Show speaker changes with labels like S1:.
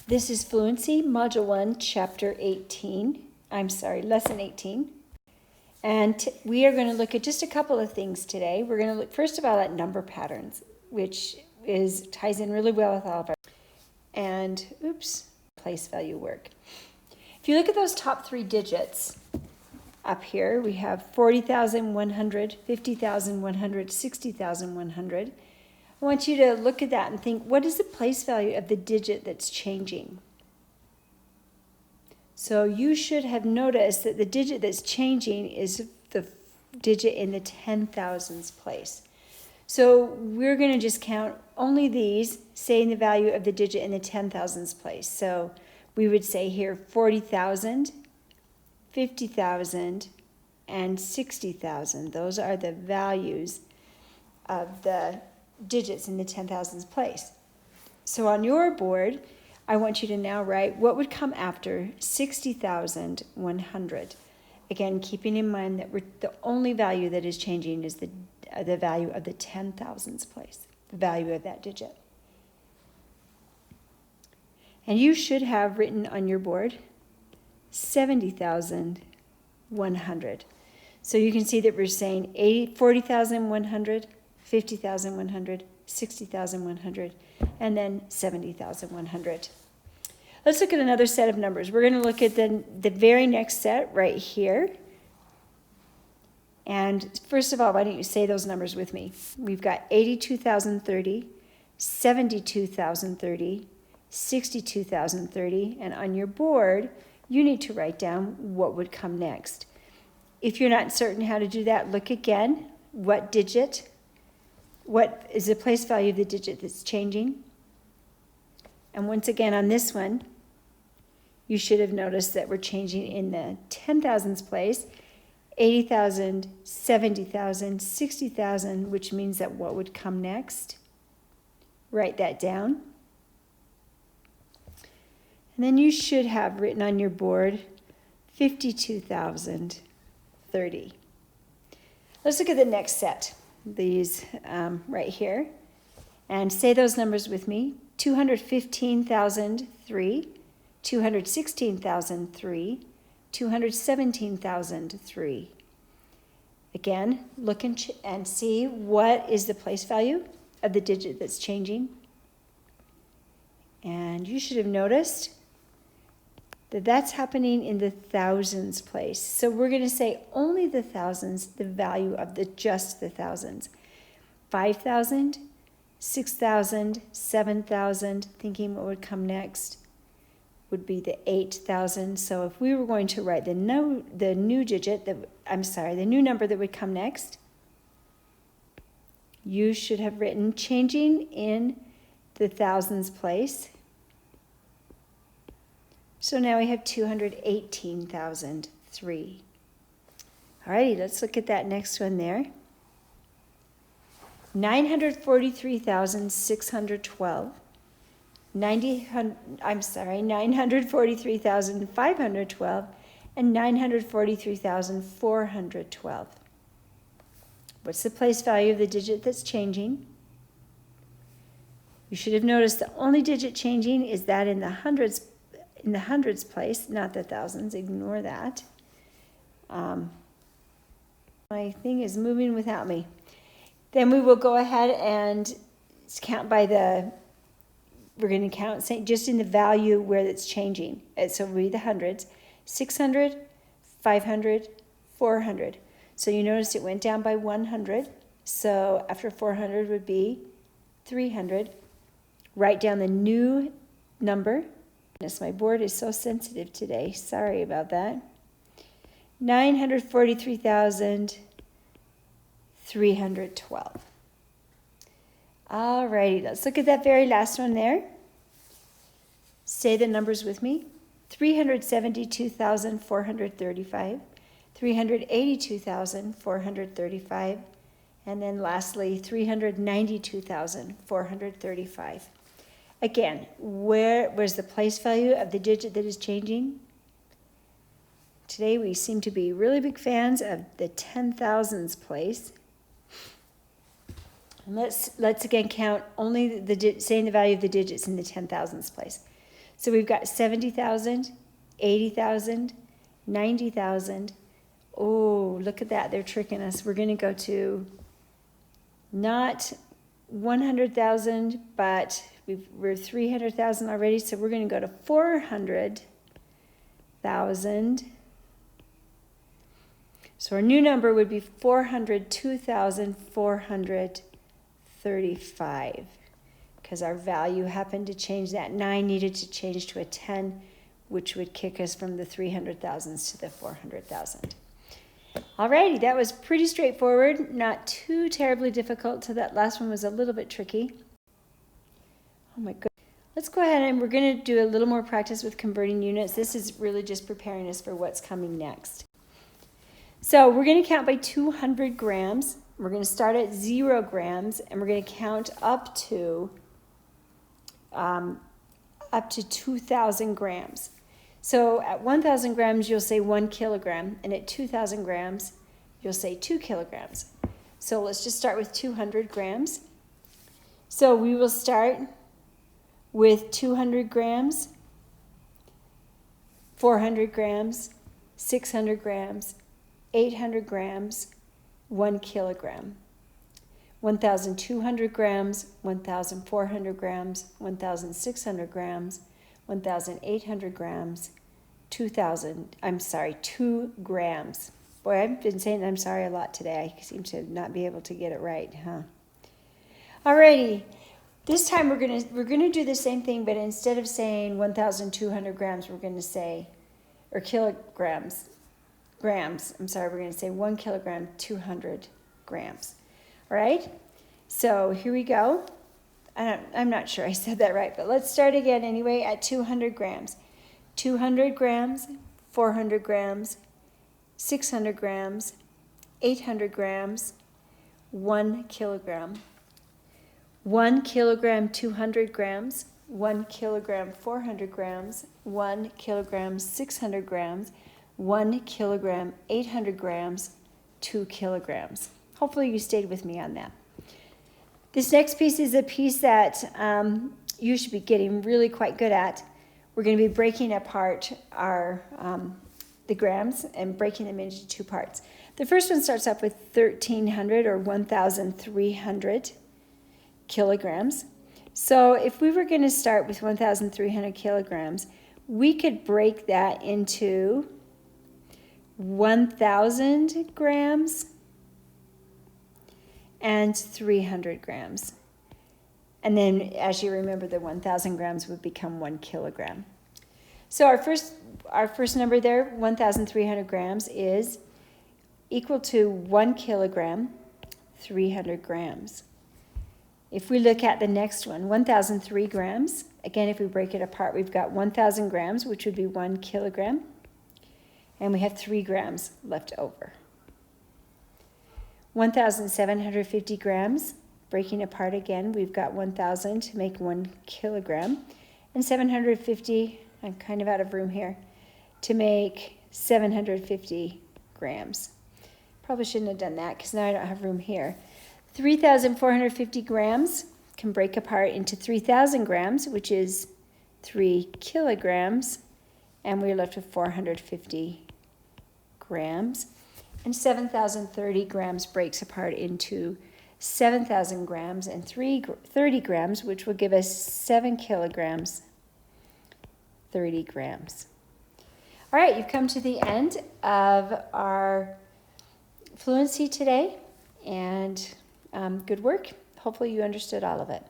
S1: This is Fluency, Module 1, Chapter 18. Lesson 18. And we are going to look at just a couple of things today. We're going to look, first of all, at number patterns, which ties in really well with all of our, and, place value work. If you look at those top three digits up here, we have 40,100, 50,100, 60,100. I want you to look at that and think, what is the place value of the digit that's changing? So you should have noticed that the digit that's changing is the digit in the 10,000s place. So we're going to just count only these, saying the value of the digit in the 10,000s place. So we would say here 40,000, 50,000, and 60,000. Those are the values of the digits in the 10,000s place. So on your board, I want you to now write what would come after 60,100. Again, keeping in mind that the only value that is changing is the value of the 10,000s place, the value of that digit. And you should have written on your board 70,100. So you can see that we're saying 40,100, 50,100, 60,100, and then 70,100. Let's look at another set of numbers. We're going to look at the very next set right here. And first of all, why don't you say those numbers with me? We've got 82,030, 72,030, 62,030, and on your board, you need to write down what would come next. If you're not certain how to do that, look again. What is the place value of the digit that's changing? And once again, on this one, you should have noticed that we're changing in the 10,000s place, 80,000, 70,000, 60,000, which means that what would come next? Write that down. And then you should have written on your board 52,030. Let's look at the next set. These right here, and say those numbers with me. 215,003, 216,003, 217,003. Again, look and see what is the place value of the digit that's changing. And you should have noticed that that's happening in the thousands place. So we're going to say only the thousands, the value of just the thousands. 5,000, 6,000, 7,000, thinking what would come next would be the 8,000. So if we were going to write the new number that would come next, you should have written changing in the thousands place. So now we have 218,003. All righty, let's look at that next one there. 943,612. 943,512 and 943,412. What's the place value of the digit that's changing? You should have noticed the only digit changing is that in the hundreds place, not the thousands. Ignore that. My thing is moving without me. Then we will go ahead and count we're going to count just in the value where it's changing. So it will be the hundreds. 600, 500, 400. So you notice it went down by 100. So after 400 would be 300. Write down the new number. My board is so sensitive today. Sorry about that. 943,312. All righty, let's look at that very last one there. Say the numbers with me. 372,435, 382,435, and then lastly, 392,435. Again, where was the place value of the digit that is changing? Today we seem to be really big fans of the 10,000s place. And let's again count only saying the value of the digits in the 10,000s place. So we've got 70,000, 80,000, 90,000. Oh, look at that. They're tricking us. We're going to go to not 100,000, but we're 300,000 already. So we're going to go to 400,000. So our new number would be 402,435 because our value happened to change. That 9 needed to change to a 10, which would kick us from the 300,000s to the 400,000. Alrighty, that was pretty straightforward, not too terribly difficult. So that last one was a little bit tricky. Oh my goodness. Let's go ahead and we're going to do a little more practice with converting units. This is really just preparing us for what's coming next. So we're going to count by 200 grams. We're going to start at 0 grams, and we're going to count up to 2,000 grams. So at 1,000 grams, you'll say 1 kilogram, and at 2,000 grams, you'll say 2 kilograms. So let's just start with 200 grams. So we will start with 200 grams, 400 grams, 600 grams, 800 grams, 1 kilogram. 1,200 grams, 1,400 grams, 1,600 grams, 1,800 grams, 2 grams. Boy, I've been saying I'm sorry a lot today. I seem to not be able to get it right, huh? Alrighty. This time we're gonna do the same thing, but instead of saying 1,200 grams, we're gonna say, or kilograms, grams. I'm sorry, we're gonna say 1 kilogram, 200 grams. All right. So here we go. I'm not sure I said that right, but let's start again anyway at 200 grams. 200 grams, 400 grams, 600 grams, 800 grams, 1 kilogram. 1 kilogram, 200 grams, 1 kilogram, 400 grams, 1 kilogram, 600 grams, 1 kilogram, 800 grams, 2 kilograms. Hopefully you stayed with me on that. This next piece is a piece that you should be getting really quite good at. We're going to be breaking apart the grams and breaking them into 2 parts. The first one starts off with 1,300 or 1,300 kilograms. So if we were going to start with 1,300 kilograms, we could break that into 1,000 grams and 300 grams. And then, as you remember, the 1,000 grams would become 1 kilogram. So our first number there, 1,300 grams, is equal to 1 kilogram, 300 grams. If we look at the next one, 1,003 grams, again, if we break it apart, we've got 1,000 grams, which would be 1 kilogram, and we have 3 grams left over. 1,750 grams, breaking apart again, we've got 1,000 to make 1 kilogram, and 750, I'm kind of out of room here, to make 750 grams. Probably shouldn't have done that because now I don't have room here. 3,450 grams can break apart into 3,000 grams, which is 3 kilograms, and we're left with 450 grams. And 7,030 grams breaks apart into 7,000 grams and 30 grams, which will give us 7 kilograms, 30 grams. All right, you've come to the end of our fluency today, and good work. Hopefully you understood all of it.